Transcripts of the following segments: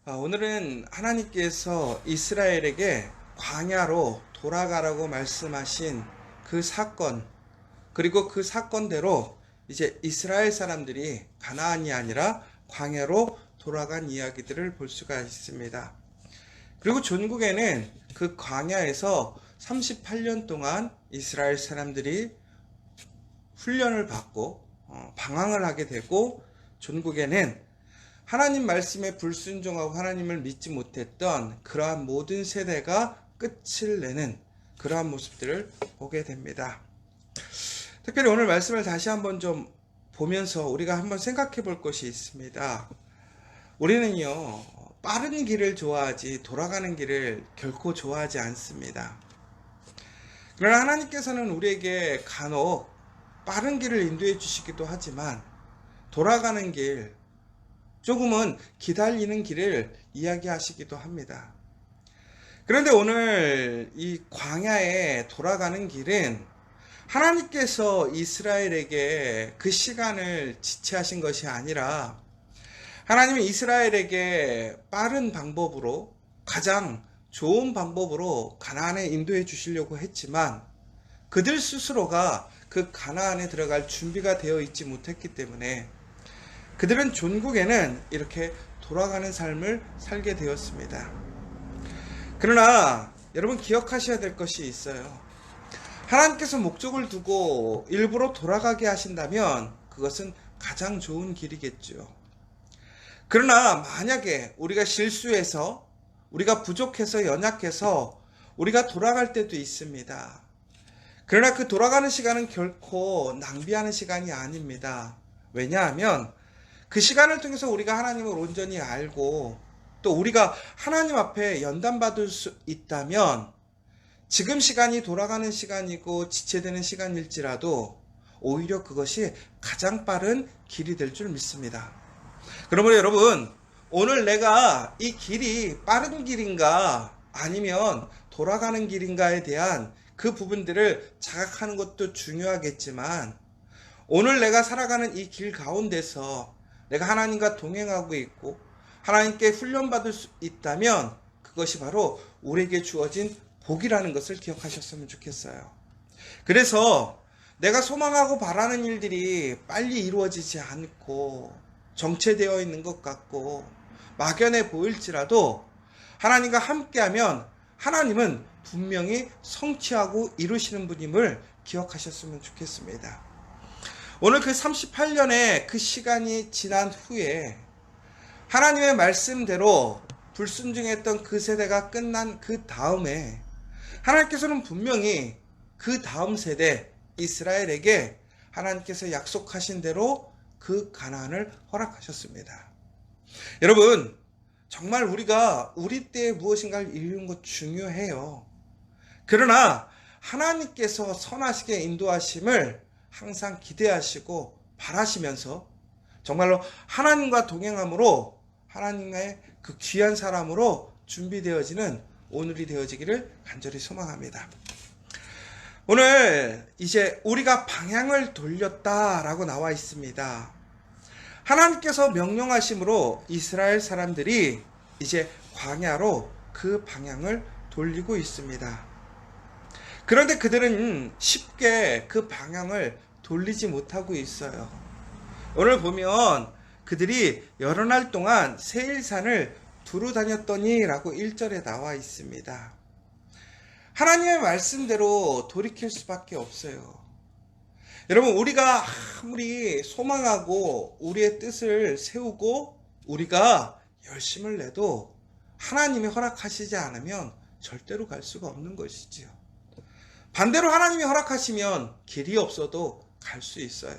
오늘은 하나님께서 이스라엘에게 광야로 돌아가라고 말씀하신 그 사건, 그리고 그 사건대로 이제 이스라엘 사람들이 가나안이 아니라 광야로 돌아간 이야기들을 볼 수가 있습니다. 그리고 전국에는 그 광야에서 38년 동안 이스라엘 사람들이 훈련을 받고 방황을 하게 되고, 전국에는 하나님 말씀에 불순종하고 하나님을 믿지 못했던 그러한 모든 세대가 끝을 내는 그러한 모습들을 보게 됩니다. 특별히 오늘 말씀을 다시 한번 좀 보면서 우리가 한번 생각해 볼 것이 있습니다. 우리는요, 빠른 길을 좋아하지 돌아가는 길을 결코 좋아하지 않습니다. 그러나 하나님께서는 우리에게 간혹 빠른 길을 인도해 주시기도 하지만 돌아가는 길, 조금은 기다리는 길을 이야기하시기도 합니다. 그런데 오늘 이 광야에 돌아가는 길은 하나님께서 이스라엘에게 그 시간을 지체하신 것이 아니라 하나님은 이스라엘에게 빠른 방법으로, 가장 좋은 방법으로 가나안에 인도해 주시려고 했지만 그들 스스로가 그 가나안에 들어갈 준비가 되어 있지 못했기 때문에 그들은 전국에는 이렇게 돌아가는 삶을 살게 되었습니다. 그러나 여러분 기억하셔야 될 것이 있어요. 하나님께서 목적을 두고 일부러 돌아가게 하신다면 그것은 가장 좋은 길이겠죠. 그러나 만약에 우리가 실수해서, 우리가 부족해서, 연약해서 우리가 돌아갈 때도 있습니다. 그러나 그 돌아가는 시간은 결코 낭비하는 시간이 아닙니다. 왜냐하면 그 시간을 통해서 우리가 하나님을 온전히 알고 또 우리가 하나님 앞에 연단받을 수 있다면 지금 시간이 돌아가는 시간이고 지체되는 시간일지라도 오히려 그것이 가장 빠른 길이 될 줄 믿습니다. 그러므로 여러분, 오늘 내가 이 길이 빠른 길인가 아니면 돌아가는 길인가에 대한 그 부분들을 자각하는 것도 중요하겠지만, 오늘 내가 살아가는 이 길 가운데서 내가 하나님과 동행하고 있고 하나님께 훈련받을 수 있다면 그것이 바로 우리에게 주어진 복이라는 것을 기억하셨으면 좋겠어요. 그래서 내가 소망하고 바라는 일들이 빨리 이루어지지 않고 정체되어 있는 것 같고 막연해 보일지라도 하나님과 함께하면 하나님은 분명히 성취하고 이루시는 분임을 기억하셨으면 좋겠습니다. 오늘 그 38년의 그 시간이 지난 후에 하나님의 말씀대로 불순종했던 그 세대가 끝난 그 다음에 하나님께서는 분명히 그 다음 세대 이스라엘에게 하나님께서 약속하신 대로 그 가나안을 허락하셨습니다. 여러분, 정말 우리가 우리 때에 무엇인가를 이루는 것 중요해요. 그러나 하나님께서 선하시게 인도하심을 항상 기대하시고 바라시면서 정말로 하나님과 동행함으로 하나님의 그 귀한 사람으로 준비되어지는 오늘이 되어지기를 간절히 소망합니다. 오늘 이제 우리가 방향을 돌렸다라고 나와 있습니다. 하나님께서 명령하심으로 이스라엘 사람들이 이제 광야로 그 방향을 돌리고 있습니다. 그런데 그들은 쉽게 그 방향을 돌리지 못하고 있어요. 오늘 보면 그들이 여러 날 동안 세일산을 두루 다녔더니 라고 1절에 나와 있습니다. 하나님의 말씀대로 돌이킬 수밖에 없어요. 여러분, 우리가 아무리 소망하고 우리의 뜻을 세우고 우리가 열심을 내도 하나님이 허락하시지 않으면 절대로 갈 수가 없는 것이지요. 반대로 하나님이 허락하시면 길이 없어도 갈 수 있어요.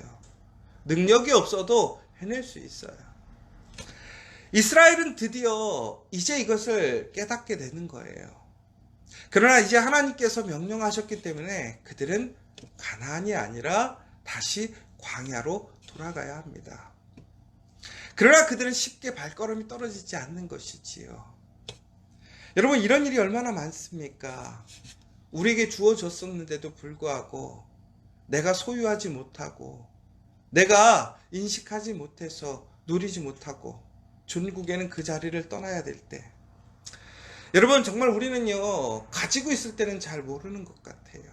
능력이 없어도 해낼 수 있어요. 이스라엘은 드디어 이제 이것을 깨닫게 되는 거예요. 그러나 이제 하나님께서 명령하셨기 때문에 그들은 가나안이 아니라 다시 광야로 돌아가야 합니다. 그러나 그들은 쉽게 발걸음이 떨어지지 않는 것이지요. 여러분, 이런 일이 얼마나 많습니까? 우리에게 주어졌었는데도 불구하고 내가 소유하지 못하고 내가 인식하지 못해서 누리지 못하고 종국에는 그 자리를 떠나야 될 때, 여러분 정말 우리는요 가지고 있을 때는 잘 모르는 것 같아요.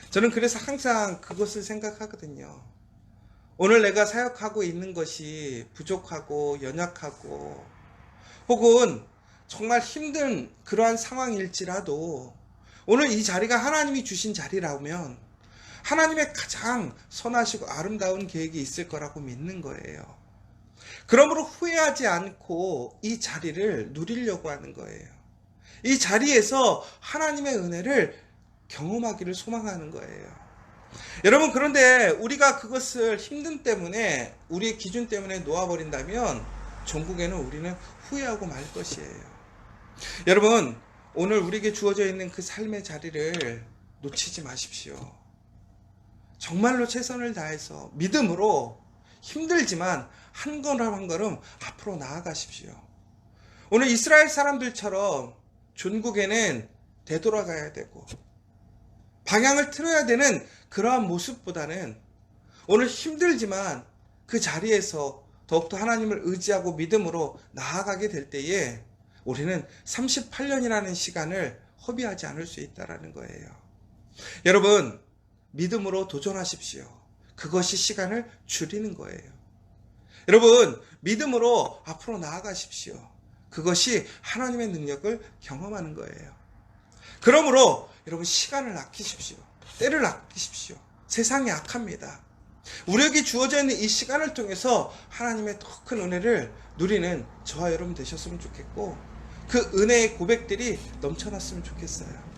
저는 그래서 항상 그것을 생각하거든요. 오늘 내가 사역하고 있는 것이 부족하고 연약하고 혹은 정말 힘든 그러한 상황일지라도 오늘 이 자리가 하나님이 주신 자리라면 하나님의 가장 선하시고 아름다운 계획이 있을 거라고 믿는 거예요. 그러므로 후회하지 않고 이 자리를 누리려고 하는 거예요. 이 자리에서 하나님의 은혜를 경험하기를 소망하는 거예요. 여러분, 그런데 우리가 그것을 힘든 때문에, 우리의 기준 때문에 놓아버린다면 종국에는 우리는 후회하고 말 것이에요. 여러분, 오늘 우리에게 주어져 있는 그 삶의 자리를 놓치지 마십시오. 정말로 최선을 다해서 믿음으로 힘들지만 한 걸음 한 걸음 앞으로 나아가십시오. 오늘 이스라엘 사람들처럼 종국에는 되돌아가야 되고 방향을 틀어야 되는 그러한 모습보다는 오늘 힘들지만 그 자리에서 더욱더 하나님을 의지하고 믿음으로 나아가게 될 때에 우리는 38년이라는 시간을 허비하지 않을 수 있다는 거예요. 여러분, 믿음으로 도전하십시오. 그것이 시간을 줄이는 거예요. 여러분, 믿음으로 앞으로 나아가십시오. 그것이 하나님의 능력을 경험하는 거예요. 그러므로 여러분, 시간을 아끼십시오. 때를 아끼십시오. 세상이 악합니다. 우리에게 주어져 있는 이 시간을 통해서 하나님의 더 큰 은혜를 누리는 저와 여러분 되셨으면 좋겠고, 그 은혜의 고백들이 넘쳐났으면 좋겠어요.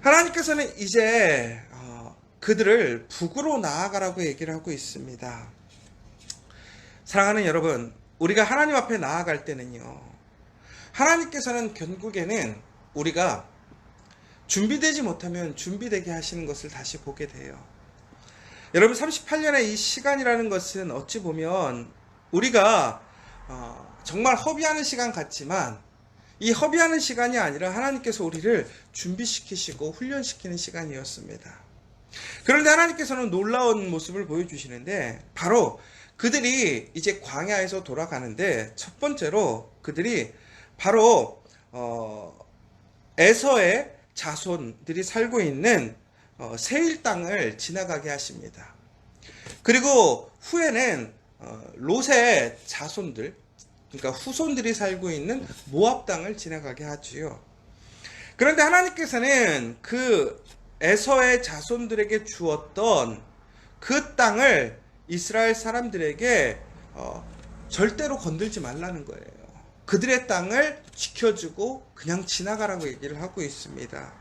하나님께서는 이제 그들을 북으로 나아가라고 얘기를 하고 있습니다. 사랑하는 여러분, 우리가 하나님 앞에 나아갈 때는요, 하나님께서는 결국에는 우리가 준비되지 못하면 준비되게 하시는 것을 다시 보게 돼요. 여러분, 38년의 이 시간이라는 것은 어찌 보면 우리가 정말 허비하는 시간 같지만 이 허비하는 시간이 아니라 하나님께서 우리를 준비시키시고 훈련시키는 시간이었습니다. 그런데 하나님께서는 놀라운 모습을 보여주시는데, 바로 그들이 이제 광야에서 돌아가는데 첫 번째로 그들이 바로 에서의 자손들이 살고 있는 세일 땅을 지나가게 하십니다. 그리고 후에는 롯의 자손들, 그러니까 후손들이 살고 있는 모압 땅을 지나가게 하지요. 그런데 하나님께서는 그 에서의 자손들에게 주었던 그 땅을 이스라엘 사람들에게 절대로 건들지 말라는 거예요. 그들의 땅을 지켜주고 그냥 지나가라고 얘기를 하고 있습니다.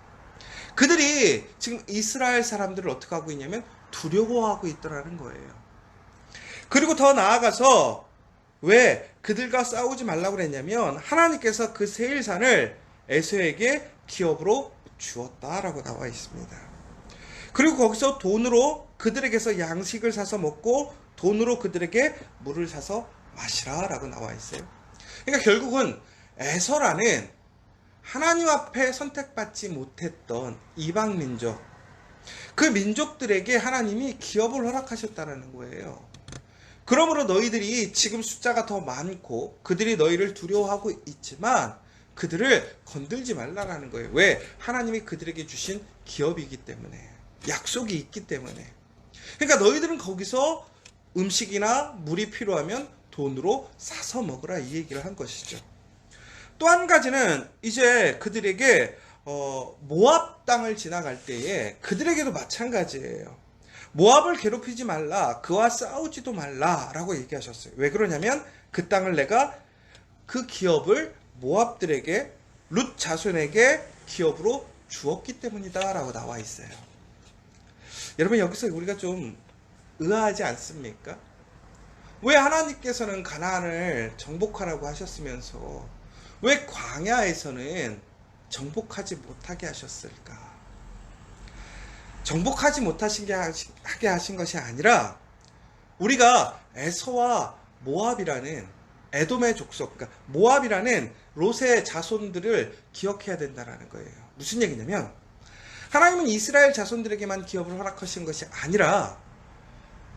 그들이 지금 이스라엘 사람들을 어떻게 하고 있냐면 두려워하고 있더라는 거예요. 그리고 더 나아가서 왜 그들과 싸우지 말라고 그랬냐면 하나님께서 그 세일산을 에서에게 기업으로 주었다라고 나와 있습니다. 그리고 거기서 돈으로 그들에게서 양식을 사서 먹고 돈으로 그들에게 물을 사서 마시라라고 나와 있어요. 그러니까 결국은 에서라는 하나님 앞에 선택받지 못했던 이방 민족, 그 민족들에게 하나님이 기업을 허락하셨다는 거예요. 그러므로 너희들이 지금 숫자가 더 많고 그들이 너희를 두려워하고 있지만 그들을 건들지 말라라는 거예요. 왜? 하나님이 그들에게 주신 기업이기 때문에, 약속이 있기 때문에. 그러니까 너희들은 거기서 음식이나 물이 필요하면 돈으로 사서 먹으라, 이 얘기를 한 것이죠. 또 한 가지는 이제 그들에게 모압 땅을 지나갈 때에 그들에게도 마찬가지예요. 모압을 괴롭히지 말라, 그와 싸우지도 말라라고 얘기하셨어요. 왜 그러냐면 그 땅을 내가 그 기업을 모압들에게, 룻 자손에게 기업으로 주었기 때문이다 라고 나와 있어요. 여러분, 여기서 우리가 좀 의아하지 않습니까? 왜 하나님께서는 가나안을 정복하라고 하셨으면서 왜 광야에서는 정복하지 못하게 하셨을까? 정복하지 못하게 하신 것이 아니라 우리가 에서와 모압이라는 에돔의 족속, 그러니까 모압이라는 롯의 자손들을 기억해야 된다는 거예요. 무슨 얘기냐면 하나님은 이스라엘 자손들에게만 기업을 허락하신 것이 아니라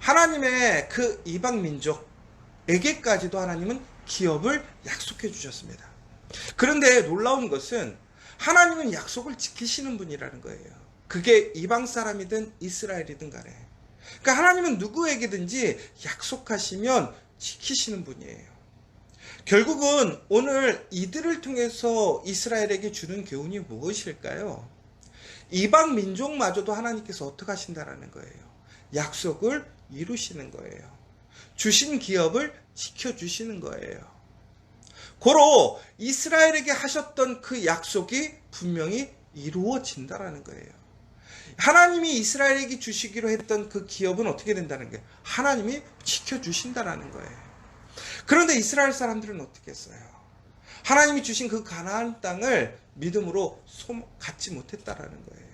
하나님의 그 이방 민족, 에게까지도 하나님은 기업을 약속해 주셨습니다. 그런데 놀라운 것은 하나님은 약속을 지키시는 분이라는 거예요. 그게 이방 사람이든 이스라엘이든 간에. 그러니까 하나님은 누구에게든지 약속하시면 지키시는 분이에요. 결국은 오늘 이들을 통해서 이스라엘에게 주는 교훈이 무엇일까요? 이방 민족마저도 하나님께서 어떻게 하신다라는 거예요. 약속을 이루시는 거예요. 주신 기업을 지켜주시는 거예요. 고로 이스라엘에게 하셨던 그 약속이 분명히 이루어진다라는 거예요. 하나님이 이스라엘에게 주시기로 했던 그 기업은 어떻게 된다는 거예요? 하나님이 지켜주신다라는 거예요. 그런데 이스라엘 사람들은 어떻게 했어요? 하나님이 주신 그 가나안 땅을 믿음으로 갖지 못했다라는 거예요.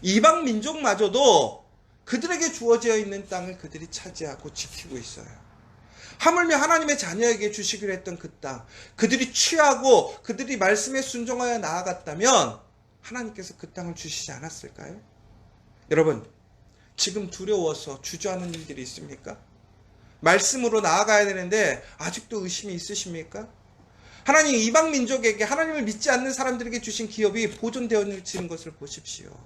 이방 민족마저도 그들에게 주어져 있는 땅을 그들이 차지하고 지키고 있어요. 하물며 하나님의 자녀에게 주시기로 했던 그 땅, 그들이 취하고 그들이 말씀에 순종하여 나아갔다면 하나님께서 그 땅을 주시지 않았을까요? 여러분, 지금 두려워서 주저하는 일들이 있습니까? 말씀으로 나아가야 되는데 아직도 의심이 있으십니까? 하나님 이방 민족에게, 하나님을 믿지 않는 사람들에게 주신 기업이 보존되어지는 것을 보십시오.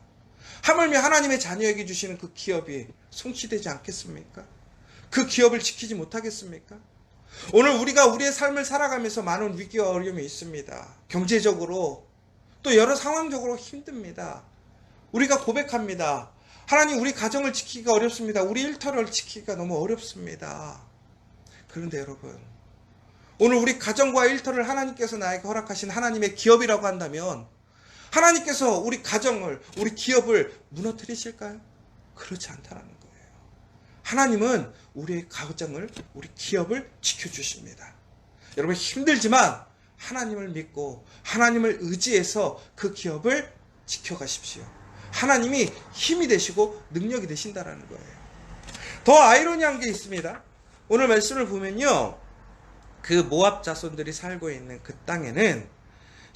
하물며 하나님의 자녀에게 주시는 그 기업이 성취되지 않겠습니까? 그 기업을 지키지 못하겠습니까? 오늘 우리가 우리의 삶을 살아가면서 많은 위기와 어려움이 있습니다. 경제적으로 또 여러 상황적으로 힘듭니다. 우리가 고백합니다. 하나님, 우리 가정을 지키기가 어렵습니다. 우리 일터를 지키기가 너무 어렵습니다. 그런데 여러분, 오늘 우리 가정과 일터를 하나님께서 나에게 허락하신 하나님의 기업이라고 한다면 하나님께서 우리 가정을, 우리 기업을 무너뜨리실까요? 그렇지 않다는 거예요. 하나님은 우리의 가정을, 우리 기업을 지켜주십니다. 여러분, 힘들지만 하나님을 믿고 하나님을 의지해서 그 기업을 지켜가십시오. 하나님이 힘이 되시고 능력이 되신다라는 거예요. 더 아이러니한 게 있습니다. 오늘 말씀을 보면요, 그 모압 자손들이 살고 있는 그 땅에는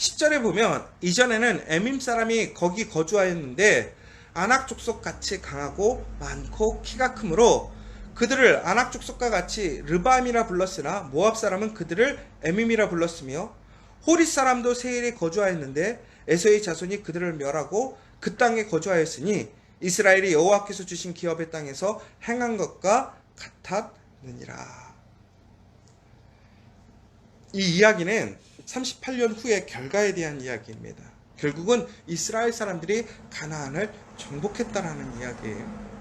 10절에 보면 이전에는 에밈 사람이 거기 거주하였는데 아낙 족속 같이 강하고 많고 키가 크므로 그들을 아낙 족속과 같이 르밤이라 불렀으나 모압 사람은 그들을 에밈이라 불렀으며 호릿 사람도 세일에 거주하였는데 에서의 자손이 그들을 멸하고 그 땅에 거주하였으니 이스라엘이 여호와께서 주신 기업의 땅에서 행한 것과 같았느니라. 이 이야기는 38년 후의 결과에 대한 이야기입니다. 결국은 이스라엘 사람들이 가나안을 정복했다라는 이야기예요.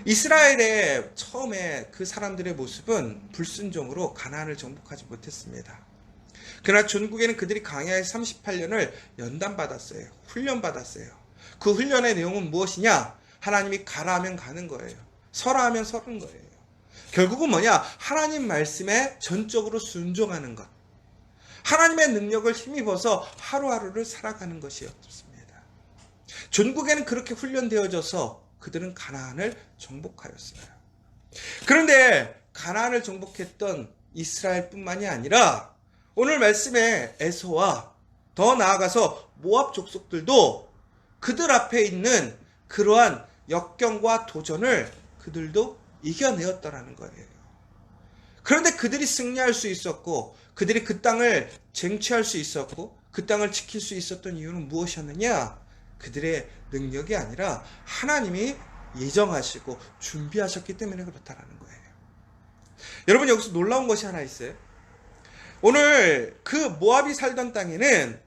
이스라엘의 처음에 그 사람들의 모습은 불순종으로 가나안을 정복하지 못했습니다. 그러나 전국에는 그들이 광야의 38년을 연단받았어요. 훈련받았어요. 그 훈련의 내용은 무엇이냐? 하나님이 가라 하면 가는 거예요. 서라 하면 서는 거예요. 결국은 뭐냐? 하나님 말씀에 전적으로 순종하는 것. 하나님의 능력을 힘입어서 하루하루를 살아가는 것이었습니다. 전국에는 그렇게 훈련되어져서 그들은 가나안을 정복하였어요. 그런데 가나안을 정복했던 이스라엘뿐만이 아니라 오늘 말씀에 에서와 더 나아가서 모압 족속들도 그들 앞에 있는 그러한 역경과 도전을 그들도 이겨내었다라는 거예요. 그런데 그들이 승리할 수 있었고 그들이 그 땅을 쟁취할 수 있었고 그 땅을 지킬 수 있었던 이유는 무엇이었느냐? 그들의 능력이 아니라 하나님이 예정하시고 준비하셨기 때문에 그렇다라는 거예요. 여러분, 여기서 놀라운 것이 하나 있어요. 오늘 그 모압이 살던 땅에는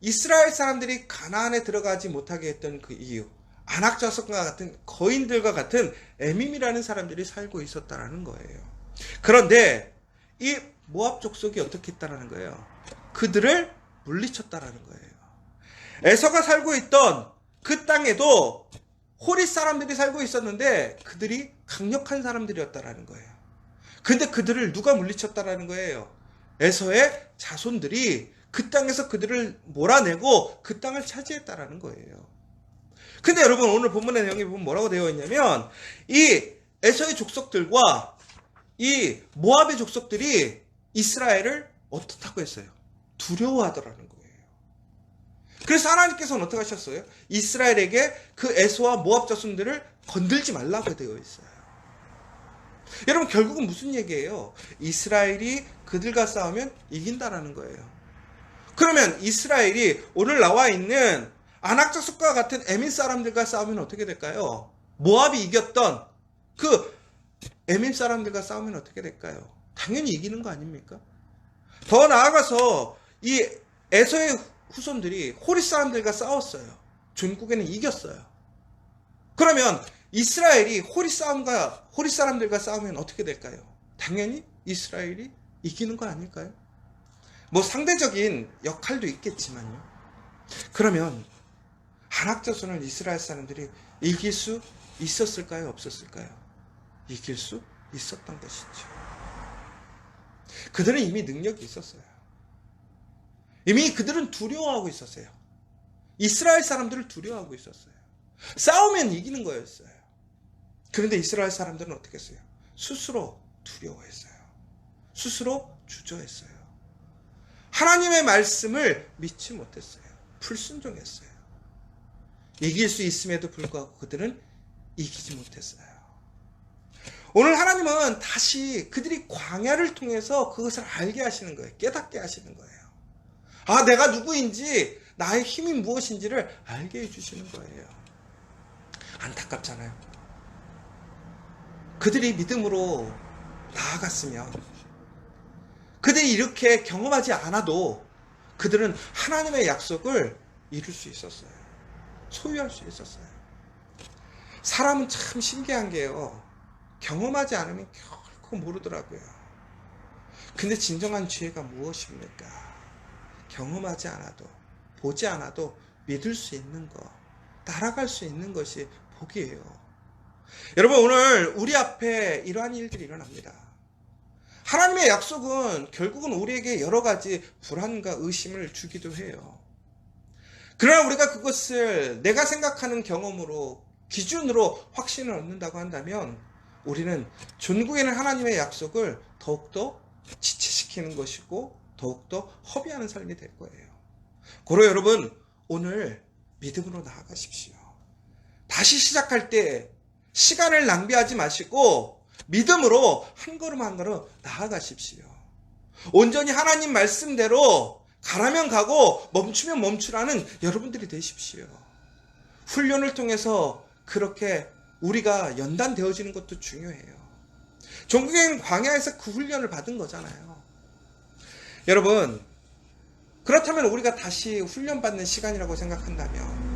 이스라엘 사람들이 가나안에 들어가지 못하게 했던 그 이유, 아낙 자손과 같은 거인들과 같은 에밈이라는 사람들이 살고 있었다라는 거예요. 그런데 이 모압 족속이 어떻게 했다라는 거예요? 그들을 물리쳤다라는 거예요. 에서가 살고 있던 그 땅에도 호릿 사람들이 살고 있었는데 그들이 강력한 사람들이었다라는 거예요. 근데 그들을 누가 물리쳤다라는 거예요? 에서의 자손들이 그 땅에서 그들을 몰아내고 그 땅을 차지했다라는 거예요. 근데 여러분, 오늘 본문의 내용에 보면 뭐라고 되어 있냐면 이 에서의 족속들과 이 모압의 족속들이 이스라엘을 어떻다고 했어요? 두려워하더라는 거예요. 그래서 하나님께서는 어떻게 하셨어요? 이스라엘에게 그 에서와 모압 자손들을 건들지 말라고 되어 있어요. 여러분 결국은 무슨 얘기예요? 이스라엘이 그들과 싸우면 이긴다라는 거예요. 그러면 이스라엘이 오늘 나와 있는 아낙 자손과 같은 에민 사람들과 싸우면 어떻게 될까요? 모압이 이겼던 그 에민 사람들과 싸우면 어떻게 될까요? 당연히 이기는 거 아닙니까? 더 나아가서 이 에서의 후손들이 호리 사람들과 싸웠어요. 전국에는 이겼어요. 그러면 이스라엘이 호리 사람들과 싸우면 어떻게 될까요? 당연히 이스라엘이 이기는 거 아닐까요? 뭐 상대적인 역할도 있겠지만요. 그러면 아낙 자손을 이스라엘 사람들이 이길 수 있었을까요? 없었을까요? 이길 수 있었던 것이죠. 그들은 이미 능력이 있었어요. 이미 그들은 두려워하고 있었어요. 이스라엘 사람들을 두려워하고 있었어요. 싸우면 이기는 거였어요. 그런데 이스라엘 사람들은 어떻게 했어요? 스스로 두려워했어요. 스스로 주저했어요. 하나님의 말씀을 믿지 못했어요. 불순종했어요. 이길 수 있음에도 불구하고 그들은 이기지 못했어요. 오늘 하나님은 다시 그들이 광야를 통해서 그것을 알게 하시는 거예요. 깨닫게 하시는 거예요. 아, 내가 누구인지, 나의 힘이 무엇인지를 알게 해주시는 거예요. 안타깝잖아요. 그들이 믿음으로 나아갔으면, 그들이 이렇게 경험하지 않아도 그들은 하나님의 약속을 이룰 수 있었어요. 소유할 수 있었어요. 사람은 참 신기한 게요. 경험하지 않으면 결코 모르더라고요. 근데 진정한 지혜가 무엇입니까? 경험하지 않아도, 보지 않아도 믿을 수 있는 것, 따라갈 수 있는 것이 복이에요. 여러분, 오늘 우리 앞에 이러한 일들이 일어납니다. 하나님의 약속은 결국은 우리에게 여러 가지 불안과 의심을 주기도 해요. 그러나 우리가 그것을 내가 생각하는 경험으로, 기준으로 확신을 얻는다고 한다면 우리는 전국에는 하나님의 약속을 더욱더 지체시키는 것이고 더욱더 허비하는 삶이 될 거예요. 고로 여러분, 오늘 믿음으로 나아가십시오. 다시 시작할 때 시간을 낭비하지 마시고 믿음으로 한 걸음 한 걸음 나아가십시오. 온전히 하나님 말씀대로 가라면 가고 멈추면 멈추라는 여러분들이 되십시오. 훈련을 통해서 그렇게 우리가 연단되어지는 것도 중요해요. 전국에는 광야에서 그 훈련을 받은 거잖아요. 여러분, 그렇다면 우리가 다시 훈련받는 시간이라고 생각한다면,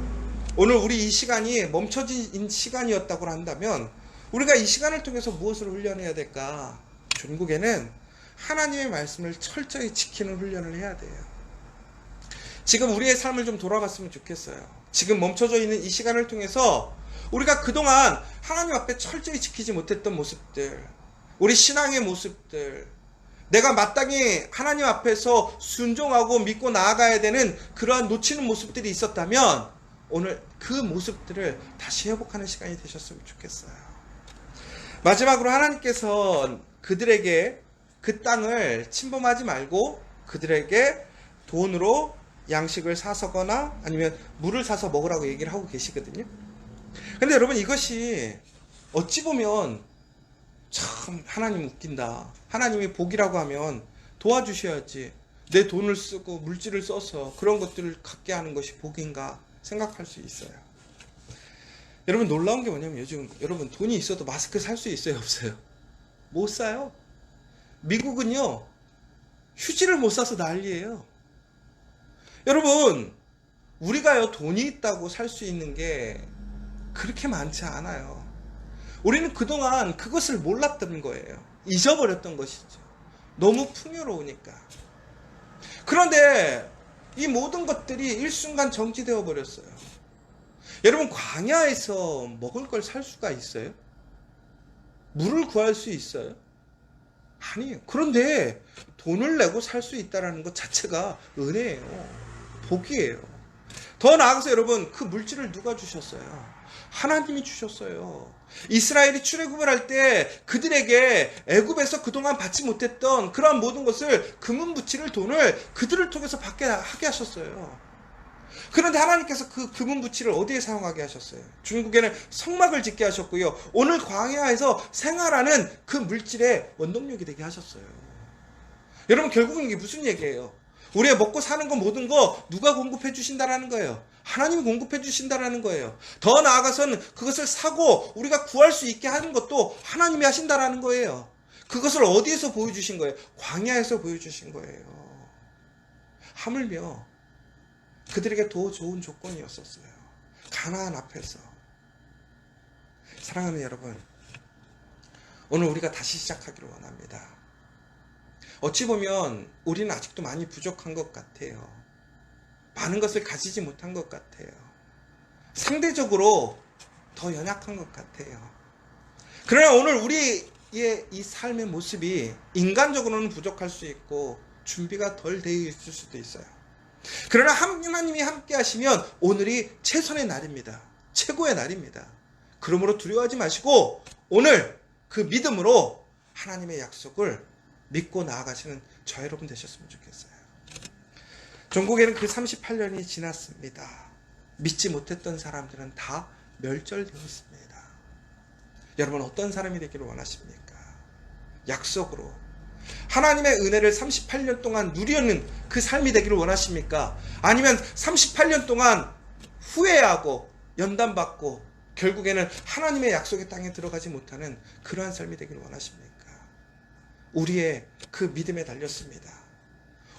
오늘 우리 이 시간이 멈춰진 시간이었다고 한다면 우리가 이 시간을 통해서 무엇을 훈련해야 될까? 전국에는 하나님의 말씀을 철저히 지키는 훈련을 해야 돼요. 지금 우리의 삶을 좀 돌아봤으면 좋겠어요. 지금 멈춰져 있는 이 시간을 통해서 우리가 그동안 하나님 앞에 철저히 지키지 못했던 모습들, 우리 신앙의 모습들, 내가 마땅히 하나님 앞에서 순종하고 믿고 나아가야 되는 그러한 놓치는 모습들이 있었다면 오늘 그 모습들을 다시 회복하는 시간이 되셨으면 좋겠어요. 마지막으로 하나님께서 그들에게 그 땅을 침범하지 말고 그들에게 돈으로 양식을 사서거나 아니면 물을 사서 먹으라고 얘기를 하고 계시거든요. 근데 여러분, 이것이 어찌 보면 참 하나님 웃긴다. 하나님이 복이라고 하면 도와주셔야지. 내 돈을 쓰고 물질을 써서 그런 것들을 갖게 하는 것이 복인가 생각할 수 있어요. 여러분, 놀라운 게 뭐냐면 요즘 여러분 돈이 있어도 마스크 살 수 있어요, 없어요? 못 사요. 미국은요, 휴지를 못 사서 난리예요. 여러분, 우리가요 돈이 있다고 살 수 있는 게 그렇게 많지 않아요. 우리는 그동안 그것을 몰랐던 거예요. 잊어버렸던 것이죠. 너무 풍요로우니까. 그런데 이 모든 것들이 일순간 정지되어 버렸어요. 여러분, 광야에서 먹을 걸 살 수가 있어요? 물을 구할 수 있어요? 아니에요. 그런데 돈을 내고 살 수 있다는 것 자체가 은혜예요. 복이에요. 더 나아가서 여러분, 그 물질을 누가 주셨어요? 하나님이 주셨어요. 이스라엘이 출애굽을 할 때 그들에게 애굽에서 그동안 받지 못했던 그러한 모든 것을, 금은 부치를, 돈을 그들을 통해서 받게 하게 하셨어요. 그런데 하나님께서 그 금은 부치를 어디에 사용하게 하셨어요? 중국에는 성막을 짓게 하셨고요. 오늘 광야에서 생활하는 그 물질의 원동력이 되게 하셨어요. 여러분, 결국은 이게 무슨 얘기예요? 우리의 먹고 사는 거 모든 거 누가 공급해 주신다라는 거예요. 하나님이 공급해 주신다라는 거예요. 더 나아가서는 그것을 사고 우리가 구할 수 있게 하는 것도 하나님이 하신다라는 거예요. 그것을 어디에서 보여주신 거예요? 광야에서 보여주신 거예요. 하물며 그들에게 더 좋은 조건이었었어요. 가나안 앞에서. 사랑하는 여러분, 오늘 우리가 다시 시작하기를 원합니다. 어찌 보면 우리는 아직도 많이 부족한 것 같아요. 많은 것을 가지지 못한 것 같아요. 상대적으로 더 연약한 것 같아요. 그러나 오늘 우리의 이 삶의 모습이 인간적으로는 부족할 수 있고 준비가 덜 되어 있을 수도 있어요. 그러나 하나님이 함께 하시면 오늘이 최선의 날입니다. 최고의 날입니다. 그러므로 두려워하지 마시고 오늘 그 믿음으로 하나님의 약속을 믿고 나아가시는 저 여러분 되셨으면 좋겠어요. 전국에는 그 38년이 지났습니다. 믿지 못했던 사람들은 다 멸절되었습니다. 여러분, 어떤 사람이 되기를 원하십니까? 약속으로 하나님의 은혜를 38년 동안 누리는 그 삶이 되기를 원하십니까? 아니면 38년 동안 후회하고 연단받고 결국에는 하나님의 약속의 땅에 들어가지 못하는 그러한 삶이 되기를 원하십니까? 우리의 그 믿음에 달렸습니다.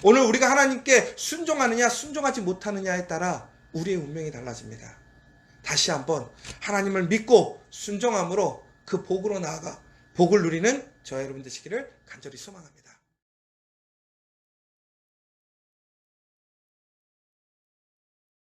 오늘 우리가 하나님께 순종하느냐 순종하지 못하느냐에 따라 우리의 운명이 달라집니다. 다시 한번 하나님을 믿고 순종함으로 그 복으로 나아가 복을 누리는 저와 여러분 되시기를 간절히 소망합니다.